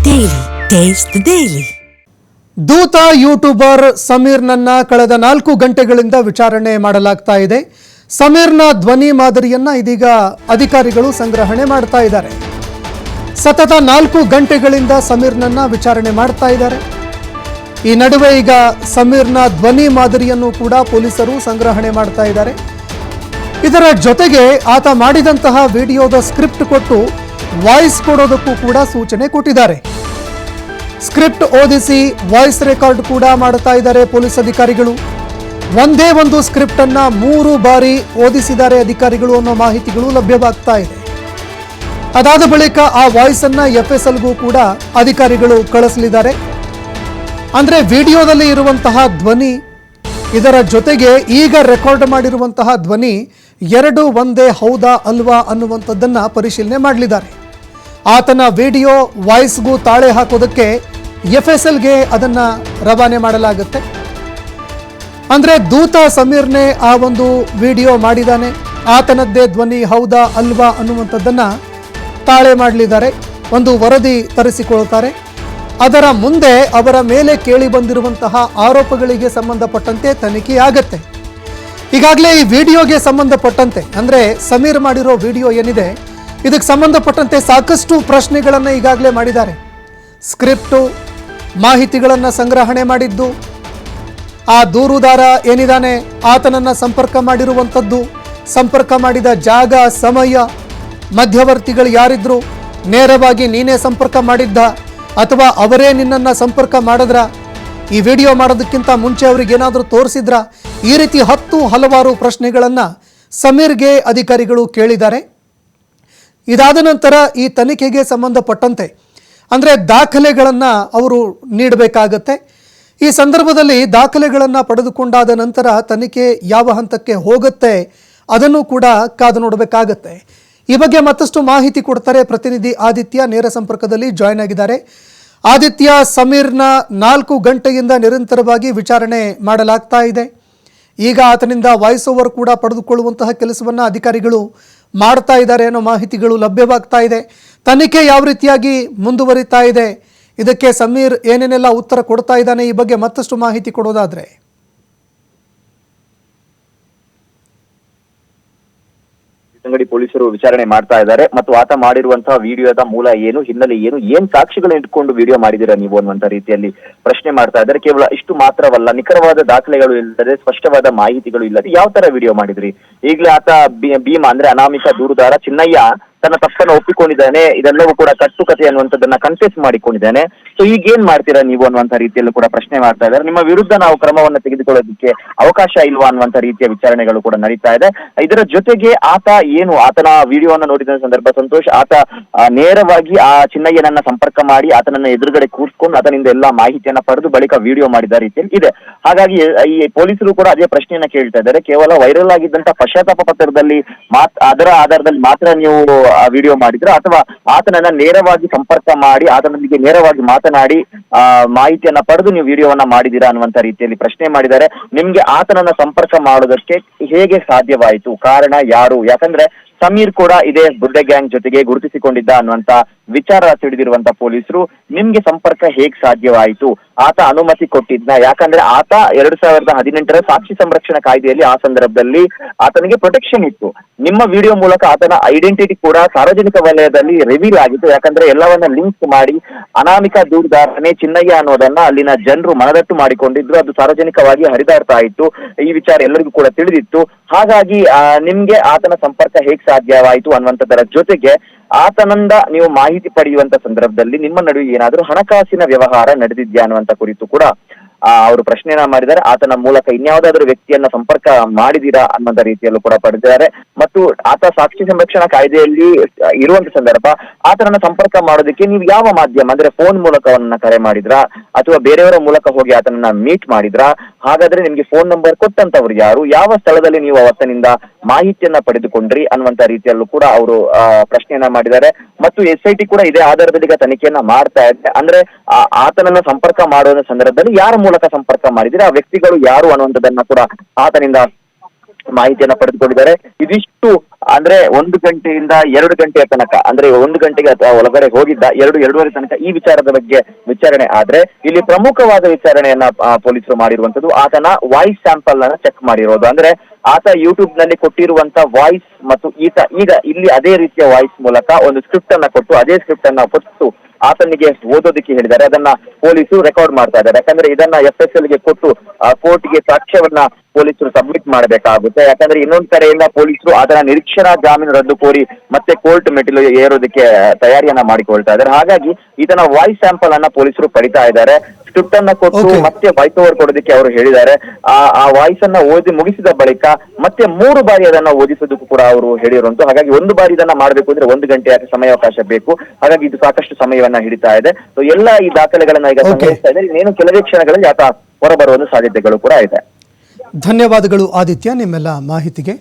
Daily. Taste the Daily. Dhootha YouTuber ಸಮೀರ್ನನ್ನ ಕಳೆದ 4 ಗಂಟೆಗಳಿಂದ ವಿಚಾರಣೆ ಮಾಡಲಾಗ್ತಾ ಇದೆ. ಸಮೀರ್ನ ಧ್ವನಿ ಮಾದರಿಯನ್ನ ಇದೀಗ ಅಧಿಕಾರಿಗಳು ಸಂಗ್ರಹಣೆ ಮಾಡ್ತಾ ಇದ್ದಾರೆ. ಸತತ 4 ಗಂಟೆಗಳಿಂದ ಸಮೀರ್ನನ್ನ ವಿಚಾರಣೆ ಮಾಡ್ತಾ ಇದ್ದಾರೆ. ಈ ನಡುವೆ ಈಗ ಸಮೀರ್ನ ಧ್ವನಿ ಮಾದರಿಯನ್ನು ಕೂಡ ಪೊಲೀಸರು ಸಂಗ್ರಹಣೆ ಮಾಡ್ತಾ ಇದ್ದಾರೆ. ಇದರ ಜೊತೆಗೆ ಆತ ಮಾಡಿದಂತಹ ವಿಡಿಯೋದ ಸ್ಕ್ರಿಪ್ಟ್ ಕೊಟ್ಟು ವಾಯ್ಸ್ ಕೊಡೋದಕ್ಕೂ ಕೂಡ ಸೂಚನೆ ಕೊಟ್ಟಿದ್ದಾರೆ. ಸ್ಕ್ರಿಪ್ಟ್ ಓದಿಸಿ ವಾಯ್ಸ್ ರೆಕಾರ್ಡ್ ಕೂಡ ಮಾಡ್ತಾ ಇದ್ದಾರೆ ಪೊಲೀಸ್ ಅಧಿಕಾರಿಗಳು. ಒಂದೇ ಒಂದು ಸ್ಕ್ರಿಪ್ಟ್ ಅನ್ನ 3 ಬಾರಿ ಓದಿಸಿದ್ದಾರೆ ಅಧಿಕಾರಿಗಳು ಅನ್ನೋ ಮಾಹಿತಿಗಳು ಲಭ್ಯವಾಗ್ತಾ ಇದೆ. ಅದಾದ ಬಳಿಕ ಆ ವಾಯ್ಸ್ ಅನ್ನ FSLಗೂ ಕೂಡ ಅಧಿಕಾರಿಗಳು ಕಳಿಸಲಿದ್ದಾರೆ. ಅಂದ್ರೆ ವಿಡಿಯೋದಲ್ಲಿ ಇರುವಂತಹ ಧ್ವನಿ ಇದರ ಜೊತೆಗೆ ಈಗ ರೆಕಾರ್ಡ್ ಮಾಡಿರುವಂತಹ ಧ್ವನಿ ಎರಡು ಒಂದೇ ಹೌದಾ ಅಲ್ವಾ ಅನ್ನುವಂಥದ್ದನ್ನ ಪರಿಶೀಲನೆ ಮಾಡಲಿದ್ದಾರೆ. ಆತನ ವಿಡಿಯೋ ವಾಯ್ಸ್ಗೂ ತಾಳೆ ಹಾಕೋದಕ್ಕೆ FSLಗೆ ಅದನ್ನ ರವಾನೆ ಮಾಡಲಾಗುತ್ತೆ. ಅಂದ್ರೆ ದೂತ ಸಮೀರ್ನೇ ಆ ಒಂದು ವಿಡಿಯೋ ಮಾಡಿದಾನೆ, ಆತನದ್ದೇ ಧ್ವನಿ ಹೌದಾ ಅಲ್ವಾ ಅನ್ನುವಂಥದ್ದನ್ನ ತಾಳೆ ಮಾಡಲಿದ್ದಾರೆ. ಒಂದು ವರದಿ ತರಿಸಿಕೊಳ್ತಾರೆ. ಅದರ ಮುಂದೆ ಅವರ ಮೇಲೆ ಕೇಳಿ ಬಂದಿರುವಂತಹ ಆರೋಪಗಳಿಗೆ ಸಂಬಂಧಪಟ್ಟಂತೆ ತನಿಖೆ ಆಗತ್ತೆ. ಈಗಾಗಲೇ ಈ ವಿಡಿಯೋಗೆ ಸಂಬಂಧಪಟ್ಟಂತೆ ಅಂದ್ರೆ ಸಮೀರ್ ಮಾಡಿರೋ ವಿಡಿಯೋ ಏನಿದೆ ಇದಕ್ಕೆ ಸಂಬಂಧಪಟ್ಟಂತೆ ಸಾಕಷ್ಟು ಪ್ರಶ್ನೆಗಳನ್ನು ಈಗಾಗಲೇ ಮಾಡಿದ್ದಾರೆ. ಸ್ಕ್ರಿಪ್ಟು, ಮಾಹಿತಿಗಳನ್ನು ಸಂಗ್ರಹಣೆ ಮಾಡಿದ್ದು, ಆ ದೂರುದಾರ ಏನಿದ್ದಾನೆ ಆತನನ್ನು ಸಂಪರ್ಕ ಮಾಡಿರುವಂಥದ್ದು, ಸಂಪರ್ಕ ಮಾಡಿದ ಜಾಗ, ಸಮಯ, ಮಧ್ಯವರ್ತಿಗಳು ಯಾರಿದ್ರು, ನೇರವಾಗಿ ನೀನೇ ಸಂಪರ್ಕ ಮಾಡಿದ್ದ ಅಥವಾ ಅವರೇ ನಿನ್ನನ್ನು ಸಂಪರ್ಕ ಮಾಡಿದ್ರ, ಈ ವಿಡಿಯೋ ಮಾಡೋದಕ್ಕಿಂತ ಮುಂಚೆ ಅವ್ರಿಗೆ ಏನಾದರೂ ತೋರಿಸಿದ್ರ, ಈ ರೀತಿ ಹಲವಾರು ಪ್ರಶ್ನೆಗಳನ್ನು ಸಮೀರ್ಗೆ ಅಧಿಕಾರಿಗಳು ಕೇಳಿದ್ದಾರೆ. ಇದಾದ ನಂತರ ಈ ತನಿಖೆಗೆ ಸಂಬಂಧಪಟ್ಟಂತೆ ಅಂದರೆ ದಾಖಲೆಗಳನ್ನು ಅವರು ನೀಡಬೇಕಾಗತ್ತೆ. ಈ ಸಂದರ್ಭದಲ್ಲಿ ದಾಖಲೆಗಳನ್ನು ಪಡೆದುಕೊಂಡಾದ ನಂತರ ತನಿಖೆ ಯಾವ ಹಂತಕ್ಕೆ ಹೋಗುತ್ತೆ ಅದನ್ನು ಕೂಡ ಕಾದು ನೋಡಬೇಕಾಗತ್ತೆ. ಈ ಬಗ್ಗೆ ಮತ್ತಷ್ಟು ಮಾಹಿತಿ ಕೊಡ್ತಾರೆ ಪ್ರತಿನಿಧಿ ಆದಿತ್ಯ, ನೇರ ಸಂಪರ್ಕದಲ್ಲಿ ಜಾಯ್ನ್ ಆಗಿದ್ದಾರೆ. ಆದಿತ್ಯ, ಸಮೀರ್ನ 4 ಗಂಟೆಯಿಂದ ನಿರಂತರವಾಗಿ ವಿಚಾರಣೆ ಮಾಡಲಾಗ್ತಾ ಇದೆ. ಈಗ ಆತನಿಂದ ವಾಯ್ಸ್ ಓವರ್ ಕೂಡ ಪಡೆದುಕೊಳ್ಳುವಂತಹ ಕೆಲಸವನ್ನು ಅಧಿಕಾರಿಗಳು ಮಾಡ್ತಾ ಇದ್ದಾರೆ ಅನ್ನೋ ಮಾಹಿತಿಗಳು ಲಭ್ಯವಾಗ್ತಾ ಇದೆ. ತನಿಖೆ ಯಾವ ರೀತಿಯಾಗಿ ಮುಂದುವರಿತಾ ಇದೆ, ಇದಕ್ಕೆ ಸಮೀರ್ ಏನೇನೆಲ್ಲ ಉತ್ತರ ಕೊಡ್ತಾ ಇದ್ದಾನೆ, ಈ ಬಗ್ಗೆ ಮತ್ತಷ್ಟು ಮಾಹಿತಿ ಕೊಡೋದಾದ್ರೆ. ಅಂಗಡಿ ಪೊಲೀಸರು ವಿಚಾರಣೆ ಮಾಡ್ತಾ ಇದ್ದಾರೆ ಮತ್ತು ಆತ ಮಾಡಿರುವಂತಹ ವಿಡಿಯೋದ ಮೂಲ ಏನು, ಹಿನ್ನೆಲೆ ಏನು, ಏನ್ ಸಾಕ್ಷಿಗಳನ್ನ ಇಟ್ಕೊಂಡು ವಿಡಿಯೋ ಮಾಡಿದಿರಾ ನೀವು ಅನ್ನುವಂತ ರೀತಿಯಲ್ಲಿ ಪ್ರಶ್ನೆ ಮಾಡ್ತಾ ಇದ್ದಾರೆ. ಕೇವಲ ಇಷ್ಟು ಮಾತ್ರವಲ್ಲ, ನಿಖರವಾದ ದಾಖಲೆಗಳು ಇಲ್ಲದೆ, ಸ್ಪಷ್ಟವಾದ ಮಾಹಿತಿಗಳು ಇಲ್ಲದೆ ಯಾವ ತರ ವಿಡಿಯೋ ಮಾಡಿದ್ರಿ. ಈಗಲೇ ಆತ ಭೀಮಾ ಅಂದ್ರೆ ಅನಾಮಿಕ ದೂರುದಾರ ಚಿನ್ನಯ್ಯ ತನ್ನ ತಪ್ಪನ್ನು ಒಪ್ಪಿಕೊಂಡಿದ್ದಾನೆ. ಇದೆಲ್ಲವೂ ಕೂಡ ಕಟ್ಟುಕತೆ ಅನ್ನುವಂಥದ್ದನ್ನ ಕನ್ಫೆಸ್ ಮಾಡಿಕೊಂಡಿದ್ದಾನೆ. ಸೊ ಈಗ ಏನ್ ಮಾಡ್ತೀರಾ ನೀವು ಅನ್ನುವಂತ ರೀತಿಯಲ್ಲೂ ಕೂಡ ಪ್ರಶ್ನೆ ಮಾಡ್ತಾ ಇದ್ದಾರೆ. ನಿಮ್ಮ ವಿರುದ್ಧ ನಾವು ಕ್ರಮವನ್ನು ತೆಗೆದುಕೊಳ್ಳೋದಕ್ಕೆ ಅವಕಾಶ ಇಲ್ವಾ ಅನ್ನುವಂತ ರೀತಿಯ ವಿಚಾರಣೆಗಳು ಕೂಡ ನಡೀತಾ ಇದೆ. ಇದರ ಜೊತೆಗೆ ಆತ ಏನು ಆತನ ವಿಡಿಯೋವನ್ನು ನೋಡಿದ ಸಂದರ್ಭ ಸಂತೋಷ್ ಆತ ನೇರವಾಗಿ ಆ ಚಿನ್ನಯ್ಯನನ್ನ ಸಂಪರ್ಕ ಮಾಡಿ ಆತನನ್ನ ಎದುರುಗಡೆ ಕೂರಿಸ್ಕೊಂಡು ಆತನಿಂದ ಎಲ್ಲಾ ಮಾಹಿತಿಯನ್ನ ಪಡೆದು ಬಳಿಕ ವಿಡಿಯೋ ಮಾಡಿದ ರೀತಿಯಲ್ಲಿ ಇದೆ. ಹಾಗಾಗಿ ಈ ಪೊಲೀಸರು ಕೂಡ ಅದೇ ಪ್ರಶ್ನೆಯನ್ನ ಕೇಳ್ತಾ ಇದ್ದಾರೆ. ಕೇವಲ ವೈರಲ್ ಆಗಿದ್ದಂತ ಪಶ್ಚಾತ್ತಾಪ ಪತ್ರದಲ್ಲಿ ಅದರ ಆಧಾರದಲ್ಲಿ ಮಾತ್ರ ನೀವು ಆ ವಿಡಿಯೋ ಮಾಡಿದ್ರ ಅಥವಾ ಆತನನ್ನ ನೇರವಾಗಿ ಸಂಪರ್ಕ ಮಾಡಿ ಆತನೊಂದಿಗೆ ನೇರವಾಗಿ ಮಾತನಾಡಿ ಮಾಹಿತಿಯನ್ನ ಪಡೆದು ನೀವು ವಿಡಿಯೋವನ್ನ ಮಾಡಿದೀರಾ ಅನ್ನುವಂತ ರೀತಿಯಲ್ಲಿ ಪ್ರಶ್ನೆ ಮಾಡಿದ್ದಾರೆ. ನಿಮ್ಗೆ ಆತನನ್ನ ಸಂಪರ್ಕ ಮಾಡೋದಕ್ಕೆ ಹೇಗೆ ಸಾಧ್ಯವಾಯಿತು, ಕಾರಣ ಯಾರು? ಯಾಕಂದ್ರೆ ಸಮೀರ್ ಕೂಡ ಇದೇ ಬುಡ್ಡೆ ಗ್ಯಾಂಗ್ ಜೊತೆಗೆ ಗುರುತಿಸಿಕೊಂಡಿದ್ದ ಅನ್ನುವಂತ ವಿಚಾರ ತಿಳಿದಿರುವಂತ ಪೊಲೀಸರು ನಿಮ್ಗೆ ಸಂಪರ್ಕ ಹೇಗ್ ಸಾಧ್ಯವಾಯಿತು, ಆತ ಅನುಮತಿ ಕೊಟ್ಟಿದ್ನ? ಯಾಕಂದ್ರೆ ಆತ 2018ರ ಸಾಕ್ಷಿ ಸಂರಕ್ಷಣಾ ಕಾಯ್ದೆಯಲ್ಲಿ ಆ ಸಂದರ್ಭದಲ್ಲಿ ಆತನಿಗೆ ಪ್ರೊಟೆಕ್ಷನ್ ಇತ್ತು. ನಿಮ್ಮ ವಿಡಿಯೋ ಮೂಲಕ ಆತನ ಐಡೆಂಟಿಟಿ ಕೂಡ ಸಾರ್ವಜನಿಕ ವಲಯದಲ್ಲಿ ರಿವೀಲ್ ಆಗಿತ್ತು. ಯಾಕಂದ್ರೆ ಎಲ್ಲವನ್ನ ಲಿಂಕ್ ಮಾಡಿ ಅನಾಮಿಕ ದೂರುದಾರನೇ ಚಿನ್ನಯ್ಯ ಅನ್ನೋದನ್ನ ಅಲ್ಲಿನ ಜನರು ಮನದಟ್ಟು ಮಾಡಿಕೊಂಡಿದ್ರು. ಅದು ಸಾರ್ವಜನಿಕವಾಗಿ ಹರಿದಾಡ್ತಾ ಇತ್ತು. ಈ ವಿಚಾರ ಎಲ್ಲರಿಗೂ ಕೂಡ ತಿಳಿದಿತ್ತು. ಹಾಗಾಗಿ ನಿಮ್ಗೆ ಆತನ ಸಂಪರ್ಕ ಹೇಗ್ ಸಾಧ್ಯವಾಯಿತು ಅನ್ನುವಂಥದ್ದರ ಜೊತೆಗೆ ಆತನಿಂದ ನೀವು ಮಾಹಿತಿ ಪಡೆಯುವಂತ ಸಂದರ್ಭದಲ್ಲಿ ನಿಮ್ಮ ನಡುವೆ ಏನಾದರೂ ಹಣಕಾಸಿನ ವ್ಯವಹಾರ ನಡೆದಿದ್ಯಾ ಅನ್ನುವಂತ ಕುರಿತು ಕೂಡ ಅವರು ಪ್ರಶ್ನೆಯನ್ನ ಮಾಡಿದ್ದಾರೆ. ಆತನ ಮೂಲಕ ಇನ್ಯಾವುದಾದ್ರೂ ವ್ಯಕ್ತಿಯನ್ನ ಸಂಪರ್ಕ ಮಾಡಿದೀರಾ ಅನ್ನುವಂತ ರೀತಿಯಲ್ಲೂ ಕೂಡ ಪಡೆದಿದ್ದಾರೆ. ಮತ್ತು ಆತ ಸಾಕ್ಷಿ ಸಂರಕ್ಷಣಾ ಕಾಯ್ದೆಯಲ್ಲಿ ಇರುವಂತ ಸಂದರ್ಭ ಆತನನ್ನ ಸಂಪರ್ಕ ಮಾಡೋದಕ್ಕೆ ನೀವು ಯಾವ ಮಾಧ್ಯಮ ಅಂದ್ರೆ ಫೋನ್ ಮೂಲಕವನ್ನ ಕರೆ ಮಾಡಿದ್ರಾ ಅಥವಾ ಬೇರೆಯವರ ಮೂಲಕ ಹೋಗಿ ಆತನನ್ನ ಮೀಟ್ ಮಾಡಿದ್ರಾ? ಹಾಗಾದ್ರೆ ನಿಮ್ಗೆ ಫೋನ್ ನಂಬರ್ ಕೊಟ್ಟಂತವ್ರು ಯಾರು, ಯಾವ ಸ್ಥಳದಲ್ಲಿ ನೀವು ಆತನಿಂದ ಮಾಹಿತಿಯನ್ನ ಪಡೆದುಕೊಂಡ್ರಿ ಅನ್ನುವಂತ ರೀತಿಯಲ್ಲೂ ಕೂಡ ಅವರು ಪ್ರಶ್ನೆಯನ್ನ ಮಾಡಿದ್ದಾರೆ. ಮತ್ತು SIT ಕೂಡ ಇದೇ ಆಧಾರದಲ್ಲಿ ಈಗ ತನಿಖೆಯನ್ನ ಮಾಡ್ತಾ ಇದೆ. ಅಂದ್ರೆ ಆತನನ್ನ ಸಂಪರ್ಕ ಮಾಡುವ ಸಂದರ್ಭದಲ್ಲಿ ಯಾರ ಮೂಲಕ ಸಂಪರ್ಕ ಮಾಡಿದ್ರೆ ಆ ವ್ಯಕ್ತಿಗಳು ಯಾರು ಅನ್ನುವಂಥದ್ದನ್ನ ಕೂಡ ಆತನಿಂದ ಮಾಹಿತಿಯನ್ನ ಪಡೆದುಕೊಂಡಿದ್ದಾರೆ. ಇದಿಷ್ಟು ಅಂದ್ರೆ 1 ಗಂಟೆಯಿಂದ 2 ಗಂಟೆಯ ತನಕ, ಅಂದ್ರೆ 1 ಗಂಟೆಗೆ ಒಳಗಡೆ ಹೋಗಿದ್ದ 2-2:30 ತನಕ ಈ ವಿಚಾರದ ಬಗ್ಗೆ ವಿಚಾರಣೆ ಆದ್ರೆ, ಇಲ್ಲಿ ಪ್ರಮುಖವಾದ ವಿಚಾರಣೆಯನ್ನ ಪೊಲೀಸರು ಮಾಡಿರುವಂತದ್ದು ಆತನ ವಾಯ್ಸ್ ಸ್ಯಾಂಪಲ್ ಅನ್ನ ಚೆಕ್ ಮಾಡಿರೋದು. ಅಂದ್ರೆ ಆತ ಯೂಟ್ಯೂಬ್ ನಲ್ಲಿ ಕೊಟ್ಟಿರುವಂತ ವಾಯ್ಸ್ ಮತ್ತು ಈತ ಈಗ ಇಲ್ಲಿ ಅದೇ ರೀತಿಯ ವಾಯ್ಸ್ ಮೂಲಕ ಒಂದು ಸ್ಕ್ರಿಪ್ಟ್ ಅನ್ನ ಕೊಟ್ಟು ಅದೇ ಸ್ಕ್ರಿಪ್ಟ್ ಅನ್ನ ಕೊಟ್ಟು ಆತನಿಗೆ ಓದೋದಕ್ಕೆ ಹೇಳಿದ್ದಾರೆ. ಅದನ್ನ ಪೊಲೀಸರು ರೆಕಾರ್ಡ್ ಮಾಡ್ತಾ ಇದ್ದಾರೆ. ಯಾಕಂದ್ರೆ ಇದನ್ನ FSL ಗೆ ಕೊಟ್ಟು ಕೋರ್ಟ್ಗೆ ಸಾಕ್ಷ್ಯವನ್ನ ಪೊಲೀಸರು ಸಬ್ಮಿಟ್ ಮಾಡಬೇಕಾಗುತ್ತೆ. ಯಾಕಂದ್ರೆ ಇನ್ನೊಂದ್ ಕಡೆಯಿಂದ ಪೊಲೀಸರು ಅದರ ನಿರೀಕ್ಷಣಾ ಜಾಮೀನು ರದ್ದು ಕೋರಿ ಮತ್ತೆ ಕೋರ್ಟ್ ಮೆಟ್ಟಿಲು ಏರೋದಕ್ಕೆ ತಯಾರಿಯನ್ನ ಮಾಡಿಕೊಳ್ತಾ ಇದ್ದಾರೆ. ಹಾಗಾಗಿ ಇದನ್ನ ವಾಯ್ಸ್ ಸ್ಯಾಂಪಲ್ ಅನ್ನ ಪೊಲೀಸರು ಪಡಿತಾ ಇದ್ದಾರೆ. ಸ್ಕ್ರಿಪ್ಟ್ ಅನ್ನ ಕೊಟ್ಟು ಮತ್ತೆ ವಾಯ್ಸ್ ಓವರ್ ಕೊಡೋದಕ್ಕೆ ಅವರು ಹೇಳಿದ್ದಾರೆ. ಆ ವಾಯ್ಸ್ ಅನ್ನ ಓದಿ ಮುಗಿಸಿದ ಬಳಿಕ ಮತ್ತೆ 3 ಬಾರಿ ಅದನ್ನ ಓದಿಸೋದಕ್ಕೂ ಕೂಡ ಅವರು ಹೇಳಿರುವಂತ. ಹಾಗಾಗಿ 1 ಬಾರಿ ಇದನ್ನ ಮಾಡಬೇಕು ಅಂದ್ರೆ 1 ಗಂಟೆ ಸಮಯಾವಕಾಶ ಬೇಕು. ಹಾಗಾಗಿ ಇದು ಸಾಕಷ್ಟು ಸಮಯವನ್ನ ಹಿಡಿತಾ ಇದೆ. ಸೊ ಎಲ್ಲ ಈ ದಾಖಲೆಗಳನ್ನ ಈಗ ಸಂಗ್ರಹಿಸ್ತಾ ಇದ್ದಾರೆ. ಇನ್ನೇನು ಕೆಲವೇ ಕ್ಷಣಗಳಲ್ಲಿ ಆತ ಹೊರಬರುವ ಸಾಧ್ಯತೆಗಳು ಕೂಡ ಇದೆ. ಧನ್ಯವಾದಗಳು ಆದಿತ್ಯ ನಿಮ್ಮೆಲ್ಲ ಮಾಹಿತಿಗೆ.